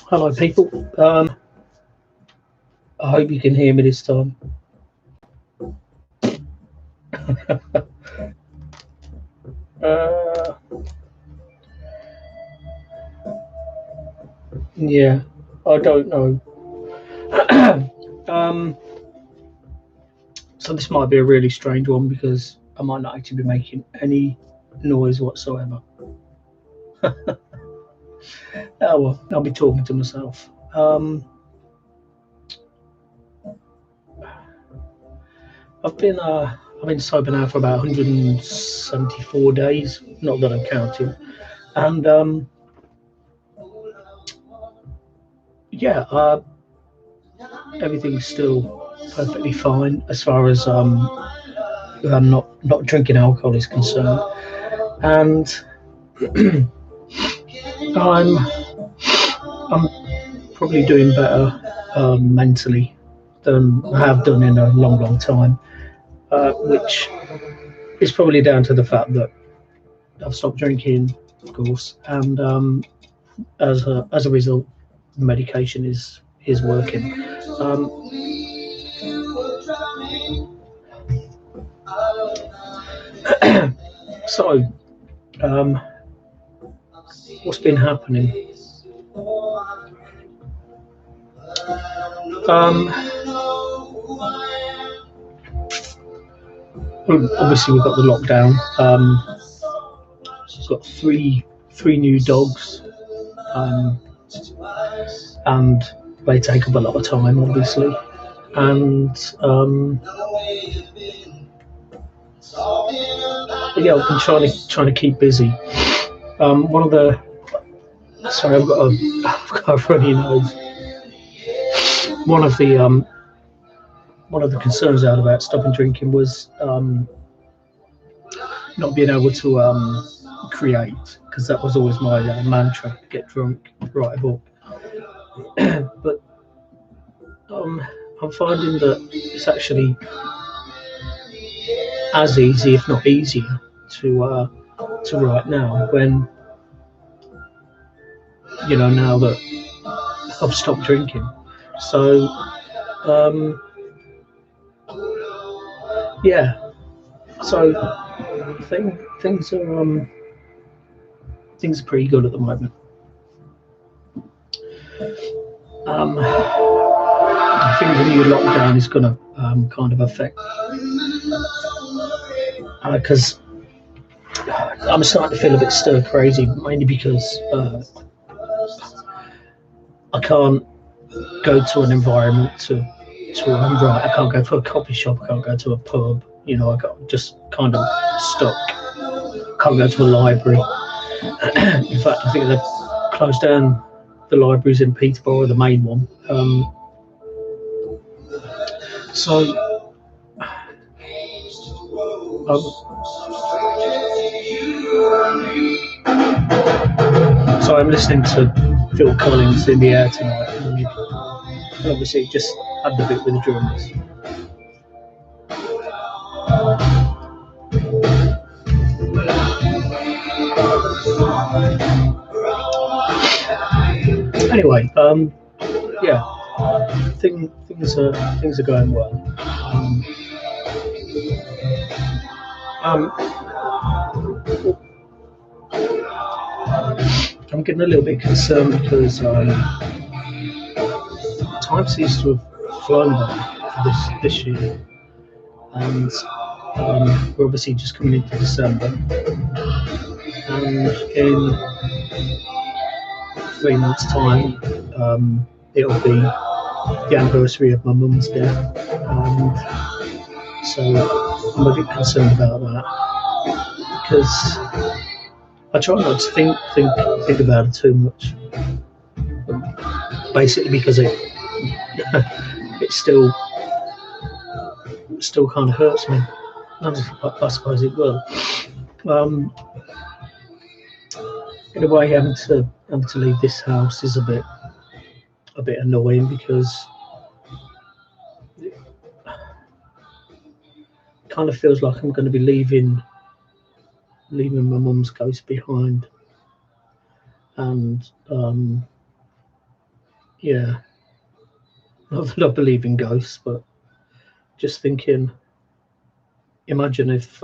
Hello, people. I hope you can hear me this time. uh, yeah, I don't know. um, so this might be a really strange one because I might not actually be making any noise whatsoever. Oh well, I'll be talking to myself. I've been sober now for about 174 days. Not that I'm counting, and yeah, everything's still perfectly fine as far as not drinking alcohol is concerned, and I'm I'm probably doing better mentally than I have done in a long time, which is probably down to the fact that I've stopped drinking, of course, and as a result, the medication is working. Um, so, um, what's been happening? Um, well, obviously, we've got the lockdown. We've got three new dogs, um, and they take up a lot of time, obviously. And yeah, I've been trying to keep busy. One of the sorry, I've got a runny nose. One of the concerns I had about stopping drinking was not being able to create, because that was always my mantra: get drunk, write a book. But I'm finding that it's actually as easy, if not easier, to write now, when now that I've stopped drinking. So yeah, so things are pretty good at the moment. I think the new lockdown is going to kind of affect, because I'm starting to feel a bit stir crazy, mainly because I can't go to an environment to write. I can't go to a coffee shop. I can't go to a pub. I got just kind of stuck. Can't go to a library. In fact, I think they've closed down the libraries in Peterborough, the main one. So I'm listening to Phil Collins in the air tonight, and obviously just had the bit with the drums. Anyway, yeah, things are going well. I'm getting a little bit concerned because time seems to have flown by for this year, and we're obviously just coming into December, and in 3 months' time, it'll be the anniversary of my mum's death, and so I'm a bit concerned about that, because I try not to think about it too much, basically because it still kind of hurts me. I suppose it will. In a way, having to leave this house is a bit annoying, because it kind of feels like I'm going to be leaving leaving my mum's ghost behind, and yeah, not believing ghosts, but just thinking, imagine if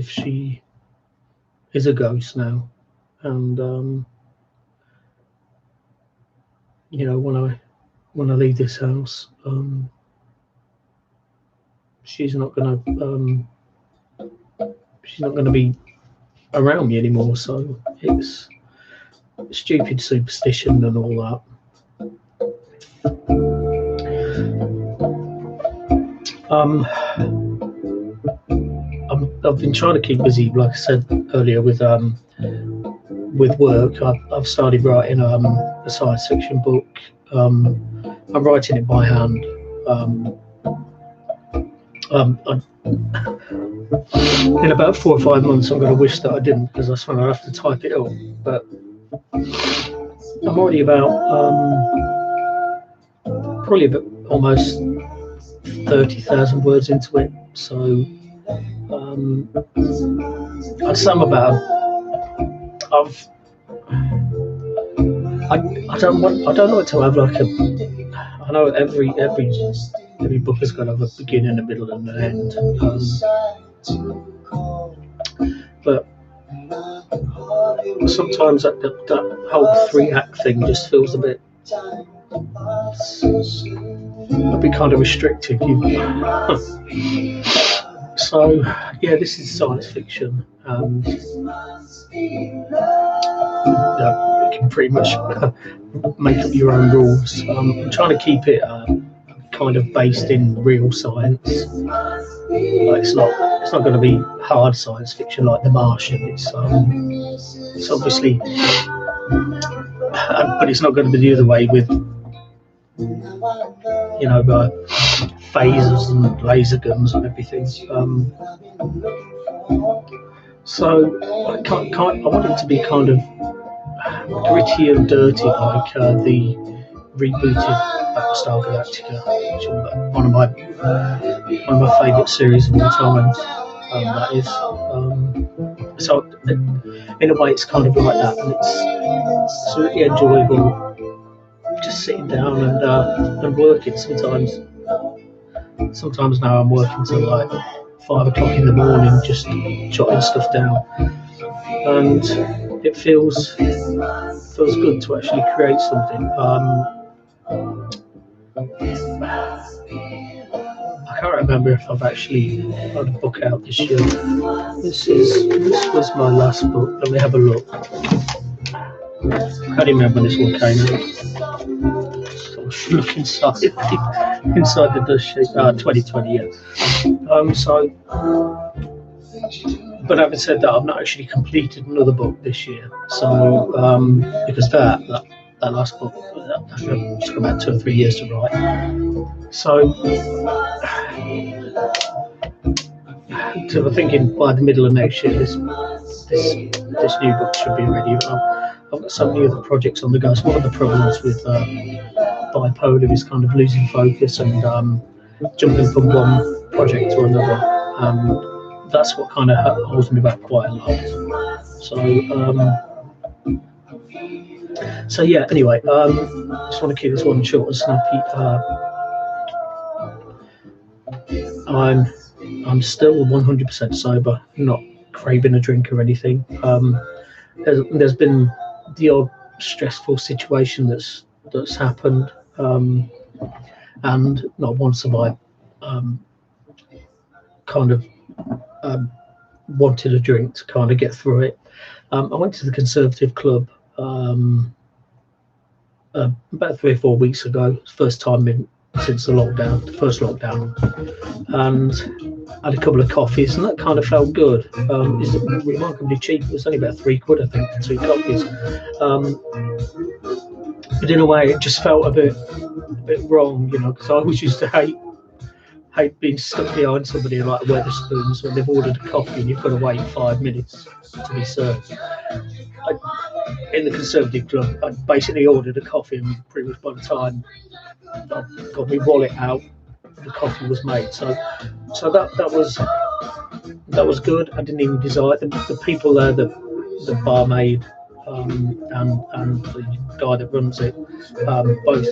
she is a ghost now, and when I leave this house, she's not gonna be around me anymore. So it's stupid superstition and all that. I've been trying to keep busy, like I said earlier, with work. I've started writing a science fiction book. I'm writing it by hand. In about 4 or 5 months, I'm going to wish that I didn't, because that's when I have to type it up. But I'm already about probably about almost 30,000 words into it. So I'd say I'm about. I don't know what to have like a. I know every book has got to have a beginning, a middle, and an end. But sometimes that whole 3-act thing just feels a bit kind of restrictive. So yeah, this is science fiction. You can pretty much make up your own rules. I'm trying to keep it kind of based in real science. It's not going to be hard science fiction like The Martian. It's obviously, but it's not going to be the other way with phasers and laser guns and everything. So I want it to be kind of gritty and dirty, like the rebooted Battlestar Galactica, which is one of my favourite series of all time. That is. So in a way, it's kind of like that, and it's really enjoyable. Just sitting down and working. Sometimes now I'm working till like 5 o'clock in the morning, just jotting stuff down, and it feels good to actually create something. I can't remember if I've actually had a book out this year. This was my last book. Let me have a look. I can't remember when this one came out. Look inside the dust sheet. 2020, yeah. But having said that, I've not actually completed another book this year. So because that last book that took about 2 or 3 years to write. So I'm thinking by the middle of next year, this new book should be ready. I've got so many other projects on the go. So one of the problems with bipolar is kind of losing focus and jumping from one project to another. That's what kind of holds me back quite a lot. So yeah. Anyway, just want to keep this one short and snappy. I'm still 100% sober, not craving a drink or anything. There's been the odd stressful situation that's happened, and not once have I kind of wanted a drink to kind of get through it. I went to the Conservative Club about 3 or 4 weeks ago, first time since the first lockdown, and had a couple of coffees, and that kind of felt good. It's remarkably cheap. It was only about £3, I think, for 2 coffees. But in a way, it just felt a bit wrong, because I always used to hate being stuck behind somebody like Wetherspoons when they've ordered a coffee and you've got to wait 5 minutes to be served. In the Conservative Club, I basically ordered a coffee, and pretty much by the time I got my wallet out, the coffee was made. So that was that was good. I didn't even desire the people there, the barmaid and the guy that runs it, both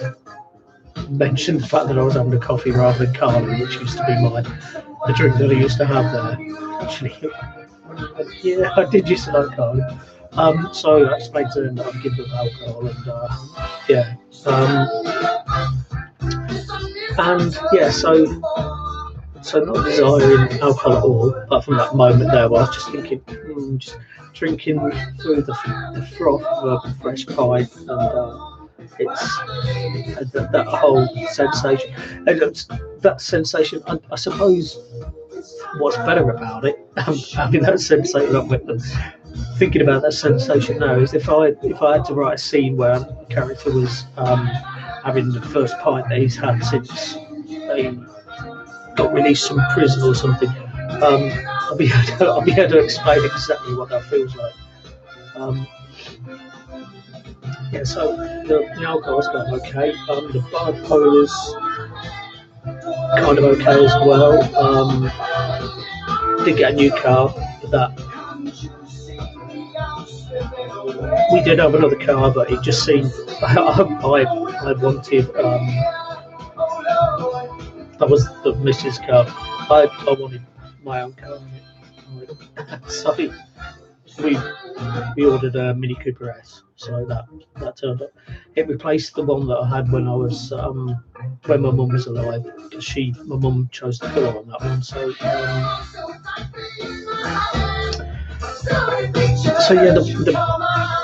mentioned the fact that I was having a coffee rather than Carling, which used to be the drink that I used to have there. Actually, yeah, I did used to like Carling. So that explains it, and I'd give them alcohol, and yeah, and yeah, so not desiring alcohol at all, apart from that moment there where I was just thinking, just drinking through the froth of a fresh pint, and it's that whole sensation. And that sensation, I suppose, what's better about it, having that sensation of it, thinking about that sensation now, is if I had to write a scene where a character was having the first pint that he's had since they got released from prison or something, I'll be able to explain exactly what that feels like. Yeah, so the alcohol's going okay. The bipolar's kind of okay as well. Did get a new car, but that we did have another car, but it just seemed I wanted. That was the Mrs. car. I wanted my own car. So we ordered a Mini Cooper S. So that turned up. It replaced the one that I had when I was when my mum was alive, because my mum chose to go on that one. So yeah, the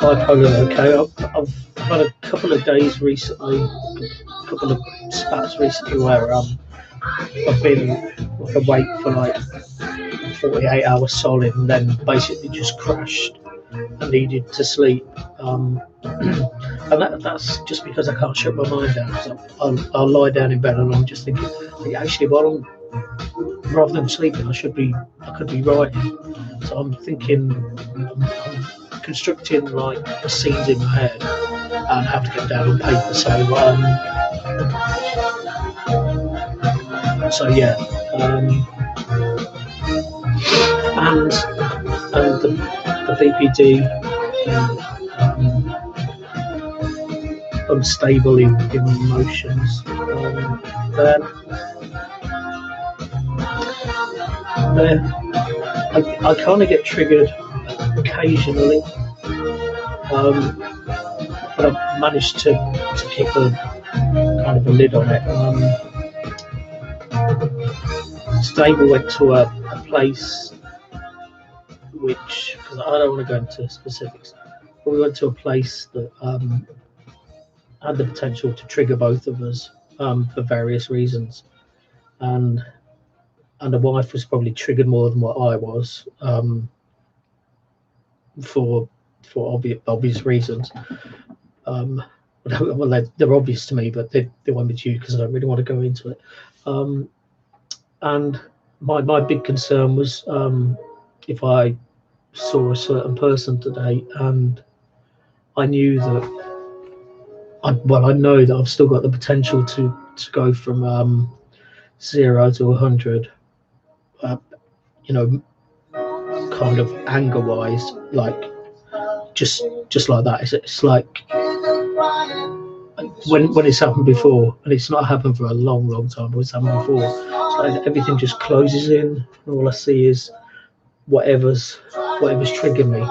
bipolar okay. I've had a couple of days recently, a couple of spats recently where I've been like awake for like 48 hours solid, and then basically just crashed and needed to sleep. And that's just because I can't shut my mind down. So I'll lie down in bed and I'm just thinking, actually, rather than sleeping, I could be writing. So I'm thinking, I'm constructing like the scenes in my head and have to get down on paper. So yeah, and the BPD, unstable in emotions. I kind of get triggered occasionally, but I've managed to keep a kind of a lid on it. Stable went to a place which, because I don't want to go into specifics, but we went to a place that had the potential to trigger both of us for various reasons, and the wife was probably triggered more than what I was, for obvious reasons. Well, they're obvious to me, but they won't be to you because I don't really want to go into it. And my big concern was if I saw a certain person today, and I knew that I know that I've still got the potential to go from 0 to 100. Kind of anger-wise, like just like that. It's like when it's happened before, and it's not happened for a long time, but it's happened before. So everything just closes in, and all I see is whatever's triggered me.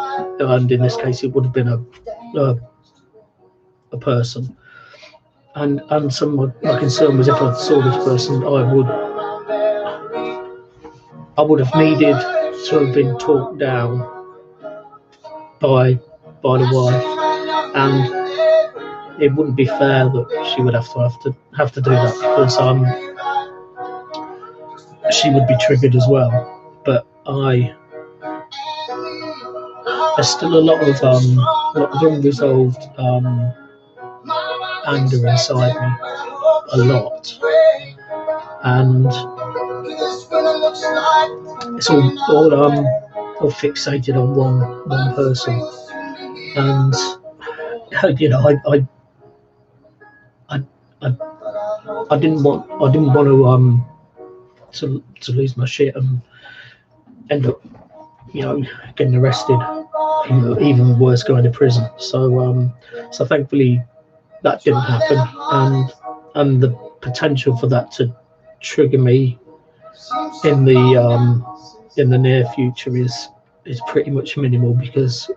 And in this case, it would have been a person. And some of my concern was, if I saw this person, I would have needed to have been talked down by the wife, and it wouldn't be fair that she would have to do that, because she would be triggered as well. But there's still a lot of unresolved anger inside me, a lot, and it's all fixated on one person. And I didn't want to lose my shit and end up, you know, getting arrested, even worse, going to prison. So so thankfully that didn't happen, and the potential for that to trigger me in the near future is pretty much minimal, because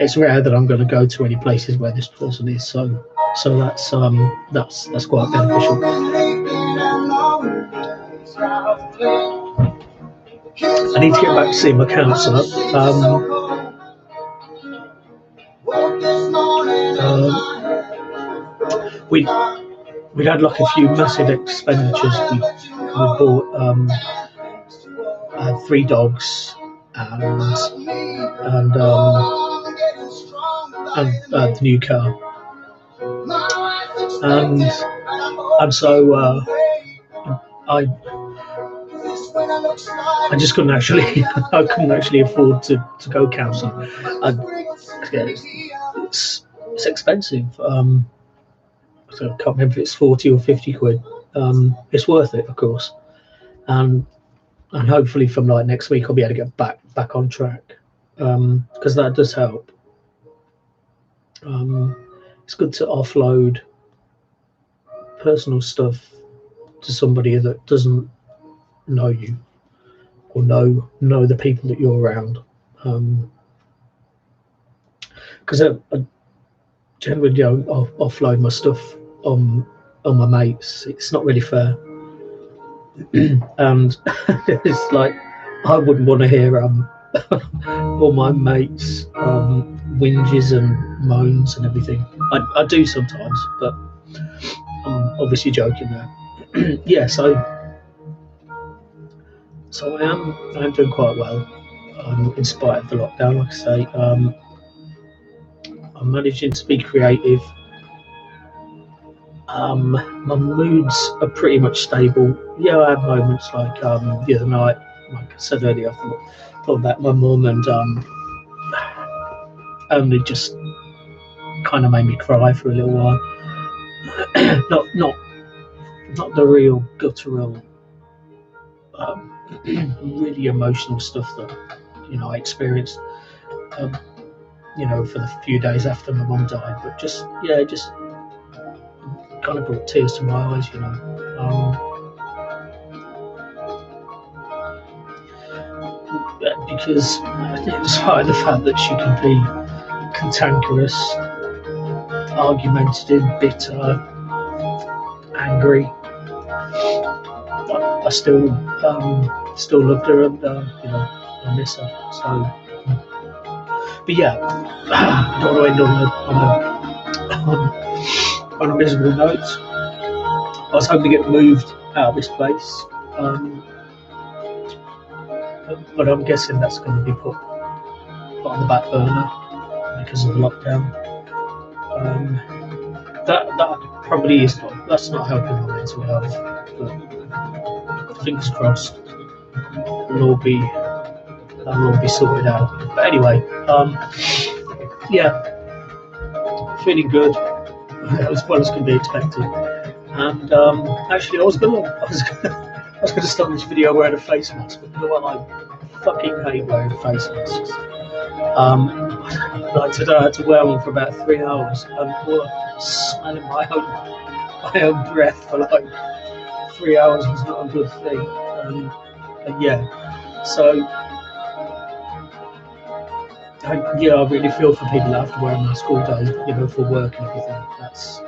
it's rare that I'm going to go to any places where this person is. So that's quite beneficial. I need to get back to see my counsellor. We had like a few massive expenditures. We bought 3 dogs and the new car, and so I just couldn't actually I couldn't actually afford to go counselling. It's expensive. So I can't remember if it's 40 or 50 quid. It's worth it, of course, and hopefully from like next week I'll be able to get back on track, because that does help. It's good to offload personal stuff to somebody that doesn't know you or know the people that you're around, because I generally don't offload my stuff on my mates. It's not really fair. And it's like, I wouldn't want to hear all my mates whinges and moans and everything. I do sometimes, but I'm obviously joking there. Yeah, so I am doing quite well, in spite of the lockdown. Like I say, I'm managing to be creative. My moods are pretty much stable. Yeah, I have moments like the other night, like I said earlier, I thought about my mum, and only just kind of made me cry for a little while. not the real guttural, really emotional stuff that, you know, I experienced, you know, for the few days after my mum died, but just kind of brought tears to my eyes, you know. Because despite the fact that she can be cantankerous, argumentative, bitter, angry, I still loved her, and you know, I miss her. So, but yeah, I don't want to end on a miserable note. I was hoping to get moved out of this place, but I'm guessing that's going to be put on the back burner because of the lockdown. That probably is not. That's not helping my mental health. But fingers crossed, that'll all be sorted out. But anyway, yeah, feeling good, as well as can be expected. And actually, I was gonna start this video wearing a face mask, but you know what? I fucking hate wearing face masks. Like today, I had to wear one for about 3 hours, and smelling my own breath for like 3 hours was not a good thing. And yeah, so I really feel for people that have to wear a mask all day, you know, for work and everything. That's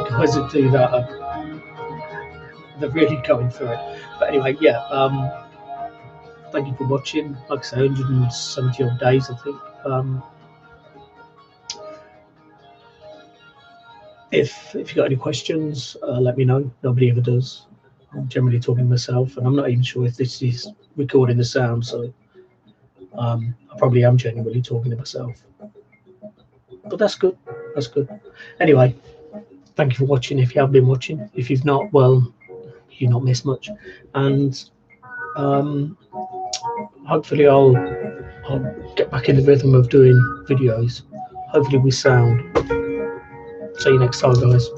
guys that do that, they're really going through it. But anyway, yeah, thank you for watching. Like I say, 170 odd days, I think. If you got any questions, let me know. Nobody ever does. I'm generally talking to myself, and I'm not even sure if this is recording the sound, so I probably am genuinely talking to myself. But that's good. That's good. Anyway, thank you for watching. If you have been watching, if you've not, well, you've not missed much. And hopefully I'll get back in the rhythm of doing videos. Hopefully we sound. See you next time, guys.